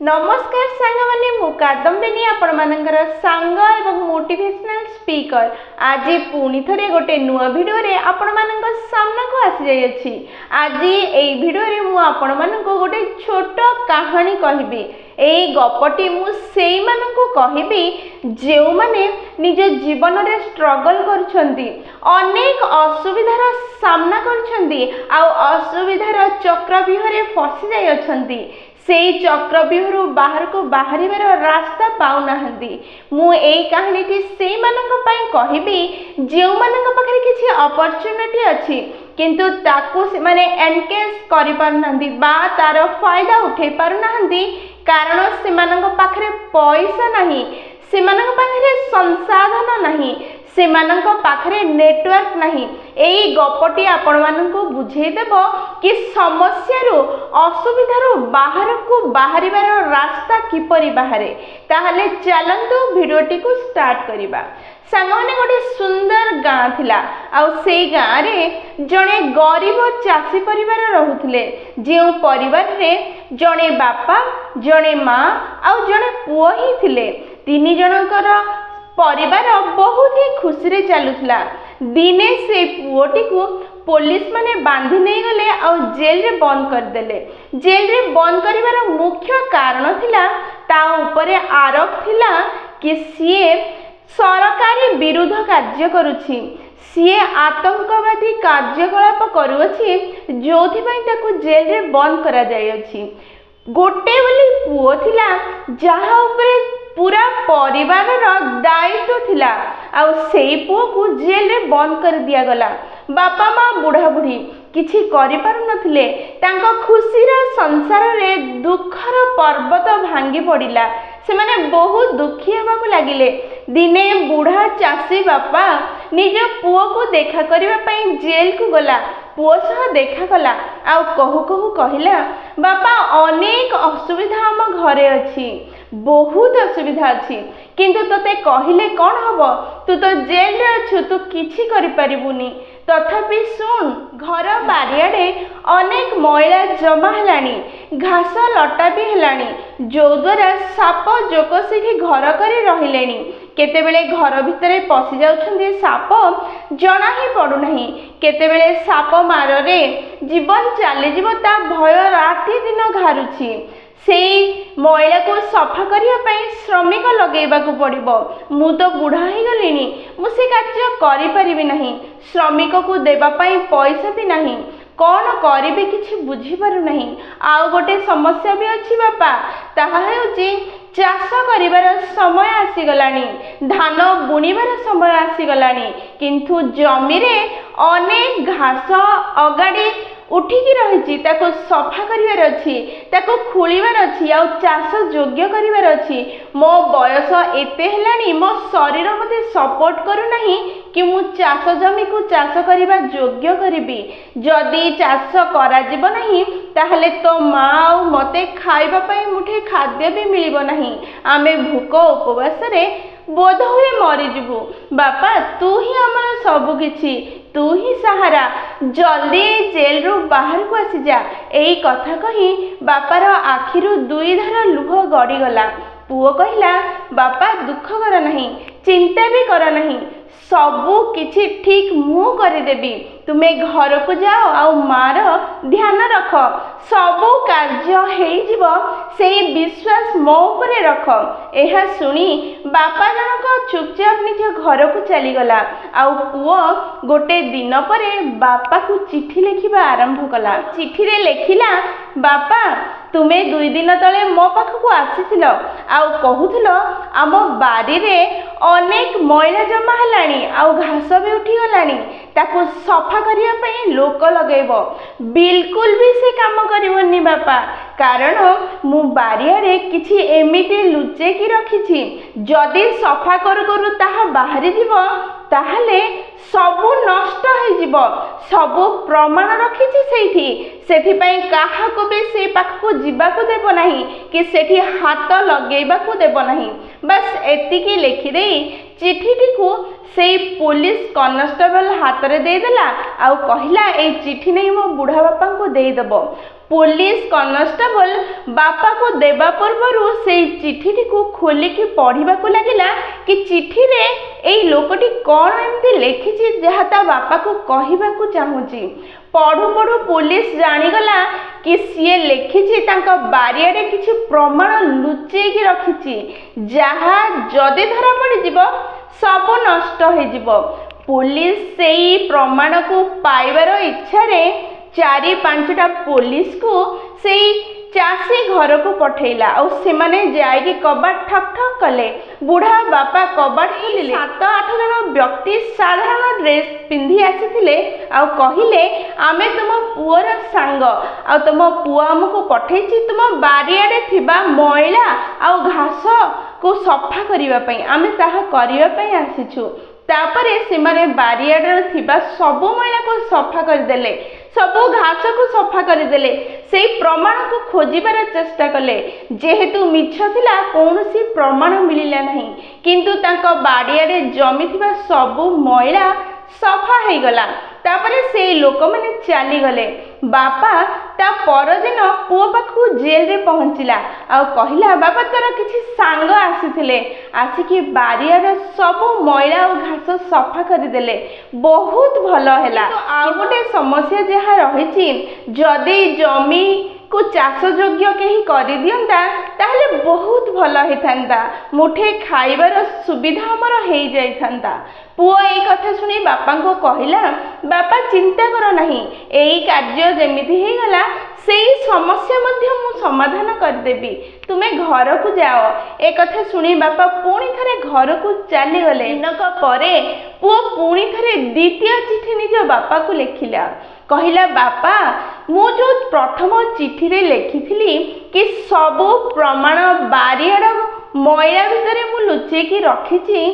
नमस्कार सांग माने मु कादम्बिनी आपण मानकर सांग एवं मोटिवेशनल स्पीकर आज पुणी थरे गोटे नुआ वीडियो रे आपण मानक सामना को आसी जाय अछि। आज एई वीडियो रे मु आपण मानक गोटे छोट कहानी कहबी। एई गपटी मु सेई मानक कहबी जेउ माने निज जीवन रे स्ट्रगल करछंती, अनेक असुविधार सामना करछंती आ असुविधार चक्रव्यूह रे फसी जाय अछंती। सेई चक्रव्यूहरु बाहर को बाहरिबार रास्ता पाउ नाहंती। मु एई कहानीटी सेई मानक पई कहबी जेउ मानक पाखरे किछि अपॉर्चुनिटी अछि किंतु ताकू से माने एनकेज करि पारनांती बा तार फायदा उठै पारनांती कारण से मानक पाखरे पैसा नाही, से मानक पाखरे संसाधन नाही, से मानक पाखरे नेटवर्क नाही। एई गपटी आपण मानकू बुझेई देबो कि समस्या रो असुविधा रो बाहर को बाहरिबार रास्ता किपरि बाहरे। ताहले चलंतु वीडियोटी को स्टार्ट करिबा। सांगने गोटे सुंदर गाँ थिला आ सेई गाँ रे जणे गरीब चासी परिवार रहुथिले, जेउ परिवार रे जणे बापा जणे माँ आ जणे पुओ ही थिले। तीन जनकर परिवार बहुत ही खुशी रे चलुथला। दिने से पुओटी को पुलिस माने बांधी नहीं गले आ जेल रे बंद कर देले। जेल रे बंद करिवार मुख्य कारण थिला ता ऊपर आरोप थिला कि सीए सरकारी विरुद्ध कार्य करुछि, सीए आतंकवादी कार्यकलाप करुछि जोथि पई ताको जेल रे बंद करा जाय अछि। गोटे बोली पुओ थिला जहा ऊपर पूरा परिवार दायित्व थिला आ सेई पुओ को जेल रे बंद कर दिया गला। बापा माँ बुढ़ा बुढ़ी किछि करि पारु नथिले। तांको खुशीर संसार रे दुखर पर्वत भांगी पड़िला। से माने बहुत दुखी हेबाकु लागिले। दिने बुढ़ा चासी बापा निज पुओ को देखा करिबा पई जेल को गला। पुओ सह देखा कला आ कहू कहू कहिला, बापा अनेक असुविधा हम घरे अछि, बहुत असुविधा अछि किंतु तते कहिले कौन हबो, तू तो जेल रे अछु, तू किछि करि परिबुनी। तथापि सुन, घर बारियाडे अनेक मैला जमा हेलानी, घास लटा भी हेलानी, जो द्वारा साप जोक सेठी घर करी रहिलेनी। केतेबेले घर भितरे पसि जाउछन्ती साप जना ही पडु नाही। केतेबेले साप मार रे जीवन चली जीव ता भय राति दिन घारुछि। सेई मैला को सफा करिया पई श्रमिक लगेबा को पड़िबो। मु तो बुढ़ा ही गलिनी, मु से कार्य करि परिबि नाही, श्रमिक को देबा पई पैसा भी नाही, कौन करिबे किछि बुझी पारु नाही। आउ गोटे समस्या भी अछि बापा, ताहा हेउची चाष करिबार समय आसी गलानी, धान बुणीबार समय आसी गलानी किंतु जमी रे अनेक घास अगाड़ी उठिकी रही, ताको सफा करिवार अछि, ताको खुलिबार अछि आ चाष योग्य करिवार अछि। मो बयस एते हेलानी, मो शरीर मते सपोर्ट करू नाही कि मु चाष जमी को चाष करिबा योग्य करिबी। जदी चाष करा जिवो नाही ताहले तो माँ मते खाइबा पई मुठे खाद्य भी मिलिबो नाही। आमे भूक उपवास रे बोध हुए मरी जिबु। बापा तू ही हमर सबु किछि, तू ही सहारा, जल्दी जेल रू बाहर को आसी जा। एई कथा कही बापार आखिरु दुई धार लुह गड़ी गला। पुओ कहिला, बापा दुख कर नहीं, चिंता भी कर नहीं, सबू किछि ठीक मु करि देबी। तुमे घर को जाओ आ मार ध्यान रख, सबू कार्य हेई जीवो, सेई विश्वास मो उपरे रख। एहा सुनी बापा जनक चुपचाप निज घर को चली गला। आ पुओ गोटे दिन परे बापा को चिठी लिखिबा आरंभ कला। चिठी रे लेखिला, बापा तुमे 2 दिन तले मो पाखकु आसीथिलो आ कहूथिलो आम बारी रे अनेक मैला जमा हेलानी आ घास भी उठी गलानी, ताको सफा करिया पई लोक लगेबो। बिल्कुल भी से काम करिवनी बापा, कारण मु बारियारे किछि एमिति लुचे की रखिछि, जदी सफा करू करू ताहा बाहरी जीवो ताहले सबु नष्ट हो जीवो। सबु प्रमाण रखिछि सेठी, सेठी पई काहा को भी से पाख को जीवा को देबो नाही कि सेठी हाथ लगेबा को देबो नाही। बस एतिकी लेखि देई चिठीटी को से पुलिस कॉन्स्टेबल हाथ रे दे देला आ कहिला ए चिठी नै मो बुढ़ा बापा को दे देबो। पुलिस कॉन्स्टेबल बापा को देवा पूर्व से चिठी को खोलिकी पढ़ा लगिला कि चिठी रे एई लोकटी कौन एमती लिखी जहाँ ता बापा को कहवाकू चाहूँगी। पढ़ु पढ़ु पुलिस जानीगला कि सी लिखी बारियाडे किसी प्रमाण लुचेकी रखी जहाँ जदि धरा पड़ सब नष्ट हो। पुलिस से प्रमाण को पाइबार इच्छा रे 4-5टा पुलिस को से चाषी घर को पठेला और से माने जाइए कबाट ठक ठक कले। बुढ़ा बापा कबाट खोलिले। 7-8 जन व्यक्ति साधारण ड्रेस पिंधि आसीथिले आ कहिले आमे तुम पुअर सांग आ तुम पुआ हमको पठेछि तुम बारियाडे थिबा मैला आ घास को सफा करिवा पई आमे ताहा करिवा पई आसीछु। तापरे से माने बारियाडे थिबा सब मैला को सफा करदेले, सबू घास को सफा करदेले, से प्रमाण को खोजिबार चेष्टा कले। जेहेतु मिछ थिला कौनसी प्रमाण मिलिला नहीं, किंतु तांको बाड़ियारे जमी थिबा सबू मैला सफा हो गला। तापरे से लोक माने चली गले। बापा ता परदिन पुओ पाखु जेल रे पहुंचिला आ कहिला बापा तोर किछि सांग आसीथिले, आसिकी बारियार सब मैला और घास सफा करदेले, बहुत भल हैला। तो आ गोटे समस्या जहा रहिछि जदि जमी को चाष योग्य कहीं कर दियंता ताहले बहुत भल होता, मुठे खाइबार सुविधा हमर हो जाइथांता। पुओ एई कथा सुनी बापा को कहिला बापा चिंता कर नहीं, एई कार्य जेमिति हे गला सेई समस्या मध्य मु समाधान कर देबी, तुमे घर को जाओ। ए कथा सुनी बापा पुणी थरे घर को चली गले। दिनक परे पुओ पुणी थरे द्वितीय चिठी निज बापा को लिखिला। कहिला बापा मु जो प्रथम चिठी रे लिखिथिली कि सबु प्रमाण बारियाड मैला भितरे मु लुचेकी रखिछि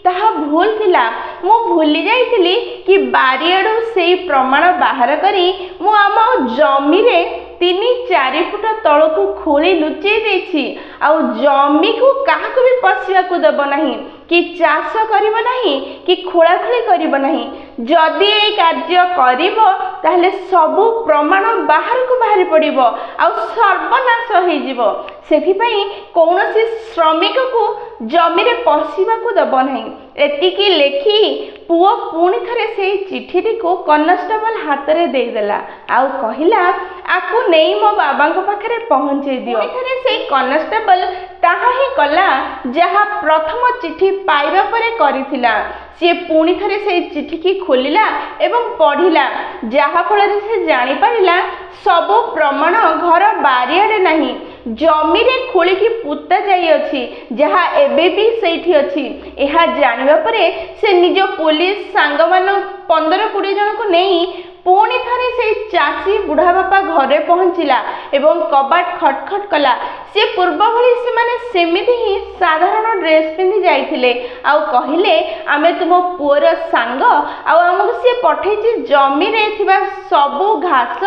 ताहा भूल थिला। मु भूली जाइथिली कि बारियाडू से प्रमाण बाहर करी मु आम जमी रे 3-4 फुट तल को खोली लुचेई देछि आ जमी को काहाकू भी पसिया को देब नहीं, कि चाष करिब नहीं, कि खोलाखोली करिब नहीं। जदि ए कार्य करिब ताहले सबु प्रमाण बाहर को बाहरी पड़िबो आ सर्वनाश हो जिवो। सेथिपई कौनसी श्रमिक को जमी रे पसिबा को देब नहीं। एतिकी लेखी पुओ पुणी थरे से चिठी को कॉन्स्टेबल हाथ रे दे देला आ कहिला आकु नहीं मो बाबा को पाखरे पहुंचे दियो। थरे से कॉन्स्टेबल ताहा ही कला जहा प्रथम चिठी पाइबा परे करिथिला। सी पुणी थरे से चिठी की खोलिला एवं पढ़िला, जहा फल से जानी पारिला सब प्रमाण घर बारियाडे नहीं, जमी रे खोली की पुता जाई अछि जहा एबे भी सेठी अछि। एहा जानिबा परे से निज पुलिस सांग मान 15-20 जन को नहीं पुणी थरे से चाषी बुढ़ा बापा घरे पहुंचिला एवं कबाट खटखट कला। से पूर्व भली से माने सेमिति ही साधारण ड्रेस पिंधि जाइथिले आ कहिले आमे तुम पुअर सांग आ हमको से पठेछि जमी रे थिबा सबु घास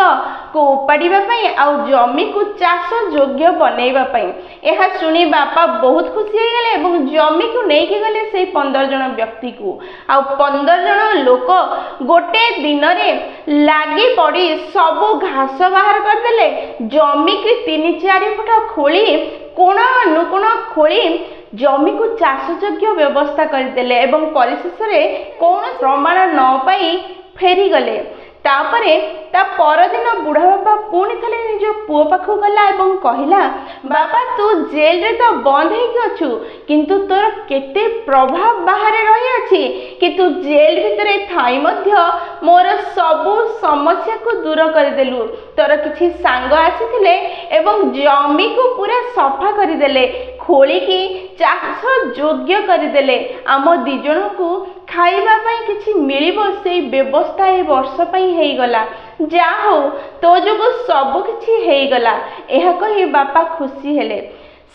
को उपाड़िबा पई आ जमी को चाष योग्य बनैबा पई। एहा सुनी बापा बहुत खुशी हो गले एवं जमी को नहीं के गले से 15 जन व्यक्ति को आ 15 जन लोक गोटे दिन रे लागी पड़ी सबु घास बाहर कर देले। जमी की 3-4 फुट खोली कोण अनुकोण खोली जमी को चाष योग्य व्यवस्था करदेले एवं परिशेष रे कौन प्रमाण न पाई फेरी गले। तापरे ता परदिन बुढ़ा बापा पुणी थले निज पुओ पाखु गला एवं कहिला बापा तू जेल रे तो बंद हेकि अछु, किंतु तोर केते प्रभाव बाहर रही अछि कि तू जेल भितरे थाई मध्य मोर सबु समस्या को दूर कर देलु। तोर किछि सांग आसीथिले एवं जमी को पूरा सफा कर देले, खोली की चाष योग्य कर देले। आम दी जन को खाइबा पई किछि मिलिबो से व्यवस्था ए वर्ष पई हेई गला। जा हो तो जो सब किछि हेई गला। एहा कहि बापा खुशी हेले।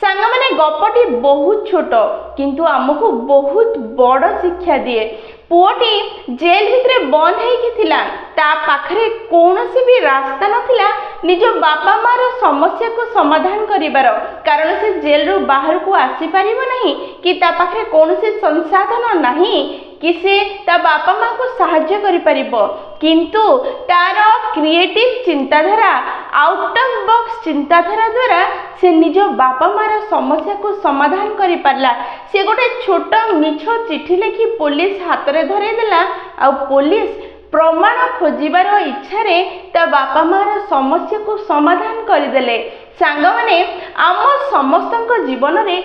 सांग माने गपटी बहुत छोट किंतु आमको बहुत बड़ शिक्षा दिए। पुओटी जेल भितरे बंद हेकी थिला, ता पाखरे कौनसी भी रास्ता नथिला निज बापा मार समस्या को समाधान करिबार, कारण से जेल रो बाहर को आसी परिबो नहीं कि ता पाखरे कौनसी संसाधन नहीं कि से ता बापा माँ को साहाय्य करि परिबो। किंतु तार क्रिएटिव चिंताधारा आउट ऑफ बॉक्स चिंताधारा द्वारा से निज बापा मार समस्या को समाधान करि पारला। से गोटे छोट मिछ चिठी लिखि पुलिस हाथ में धरे देला आ पुलिस प्रमाण खोजिबार इच्छा रे ता बापा मार समस्या को समाधान करदेले। सांग माने आम समस्त जीवन रे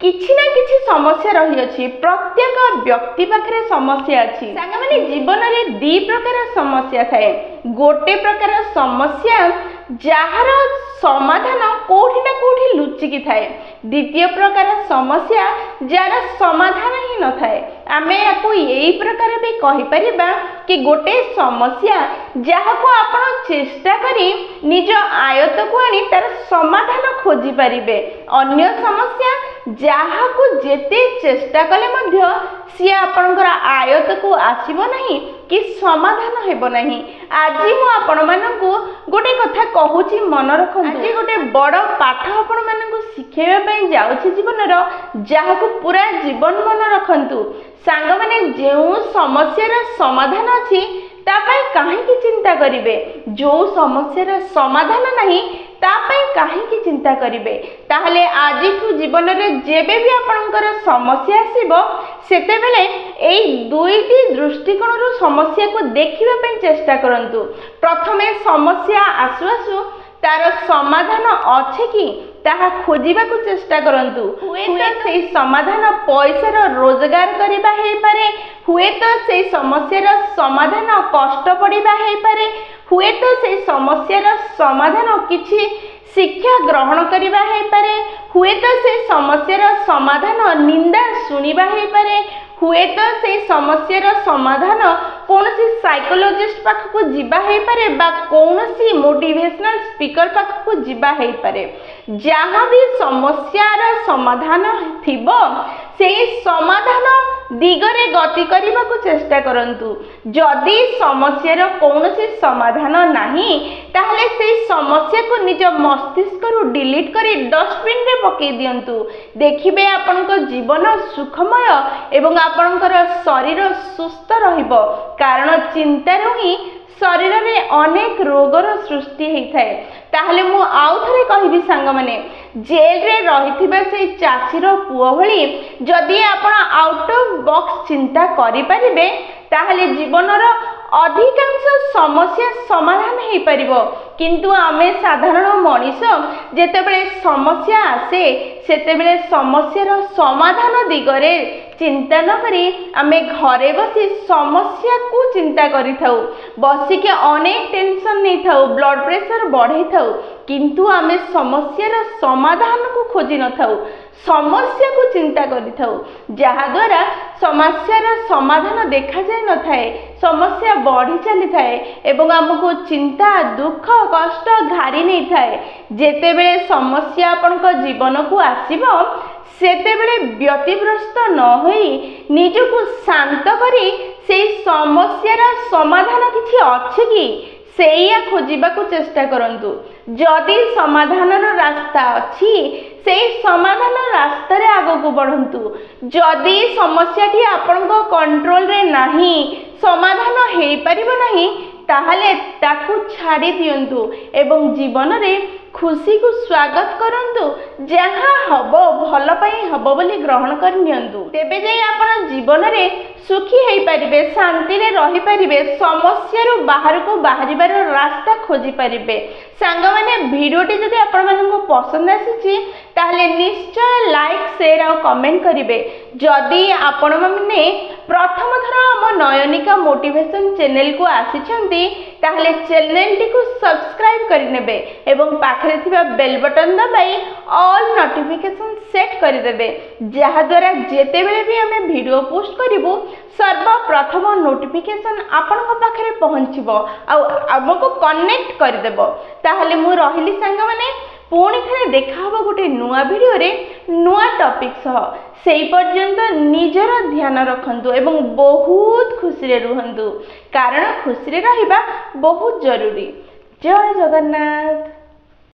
किछि ना किछि समस्या रही अछि। प्रत्येक व्यक्ति पाखरे समस्या अछि। सांग माने जीवन रे दी प्रकार समस्या थाए। गोटे प्रकार समस्या जार समाधान कोठी ना कोठी लुचिकी थाए। द्वितीय प्रकार समस्या जार समाधान ही न थाए। आमे याको यही प्रकार भी कहि परिबा कि गोटे समस्या जाहाको आपण चेष्टा करी निज आयत को आनी तार समाधान खोजी परिबे। अन्य समस्या जाहाको जेते चेष्टा कले मध्य सी आपणकर आयत को आसीबो नहीं कि समाधान हेबो नहीं। आज मु आपण मानकु गोटे कथा कहूची मन रखंतु। आज गोटे बड़ पाठ आपण मानकु शिखेबा पई जाउची जीवन रो जाहाको पूरा जीवन मन रखंतु। सांग माने जेउ समस्यार समाधान अछि ता पई काहे की चिंता करिवे। जो समस्यार समाधान नहीं ता पई काहे की चिंता करिवे। ताहले आजिठु जीवन रे जेबे भी आपनकर समस्या आसीबो सेते बेले एई दुईटी दृष्टिकोण रो समस्या को देखिबा पई चेष्टा करंतु। प्रथमे समस्या आसु आसु तार समाधान अछि कि ताहा खोजिबा को चेष्टा करंतु। हुए तो सेई समाधान पैसार रोजगार करिबा हे पारे, हुए तो सेई समस्यार समाधान कष्ट पड़िबा हे पारे, हुए तो सेई समस्यार समाधान किछि शिक्षा ग्रहण करिबा हे पारे, हुए तो सेई समस्यार समाधान निंदा सुनिबा हे पारे, हुए तो से समस्यार समाधान कौनसी साइकोलॉजिस्ट पाखक जिबा हे पारे बा कौनसी मोटिवेशनल स्पीकर पाखक जिबा हे पारे। जहाँ भी समस्यार समाधान थिबो से समाधान दिगरे गति करने को चेष्टा करंतु। जदि समस्यार कौनसी समाधान नहीं ताहले से समस्या को निज मस्तिष्क रु डिलीट करी डस्टबिन रे पकई दियंतु। देखिबे आपनको जीवन सुखमय एवं आपनकर शरीर सुस्थ रहिबो। कारण चिंतारू ही शरीर में अनेक रोगर सृष्टि होता है। ताहले मु आउ थरे कहबी सांग माने जेल रे रहिथिबा से चासीर पुओ भली जदि आपण आउट ऑफ बॉक्स चिंता करि परिबे ताहले जीवनर अधिकांश समस्या समाधान हो पारिबो। किंतु आमे साधारण मनीष जेतेबेले समस्या आसे सेतेबेले समस्यार समाधान दिगरे चिंता न करी आमे घरे बसी समस्या को चिंता करि थाउ। बसी के अनेक टेंशन नहीं थाउ, ब्लड प्रेशर बढ़े थाउ, किंतु आमे समस्यार समाधान को खोजी न थाउ, समस्या को चिंता करि थाउ। जहा द्वारा समस्यार समाधान देखा जाय न थाए, समस्या बढ़ी चली थाए एवं हमको चिंता दुख कष्ट घारी नहीं थाए। जेतेबेले समस्या आपनका जीवन को आसीबो सेतेबेले व्यतिग्रस्त न होई निजको शांत करी से समस्यार समाधान किछि अछि कि सेया खोजिबा को चेष्टा करंतु। जदि समाधानर रास्ता अछि से समाधान रास्ता रे आगो को बढ़ंतु। जदि समस्याटी आपनको कंट्रोल रे नाही समाधान हेई परिबो नाही ताहले ताकू छाड़ी दियंतु एवं जीवन रे खुशी को स्वागत करंतु। जहाँ हबो भल पई हबो बोली ग्रहण कर नियंतु। तेबे जाई आपण जीवन रे सुखी हेई परिबे, शांति रे रही परिबे, समस्या रो बाहर को बाहरिबार रास्ता खोजी परिबे। सांग माने वीडियोटी जदि आपण माननको पसंद आसीची ताहले निश्चय लाइक शेयर और कमेंट करिवे। जदि आपण माने प्रथम थर हम नयनिका मोटिवेशन चैनल को आसीछंती ताहले चैनल टी को सब्सक्राइब करि नेबे एवं पाखरे थिबा बेल बटन दबाई ऑल नोटिफिकेशन सेट करि देबे। जहा द्वारा जेते बेले भी हमें वीडियो पोस्ट करिवो सर्वप्रथम नोटिफिकेशन आपनका पाखरे पहुंचीबो आ हमको कनेक्ट कर देबो। ताहले मु रहिली सांग माने पुणी थे देखा हबो गोटे नुआ वीडियो रे नुआ टॉपिक सह। सेई पर्यंत निजर ध्यान रखंतु एवं बहुत खुशी रे रुहंतु। कारण खुशी रे रहिबा बहुत जरूरी। जय जगन्नाथ।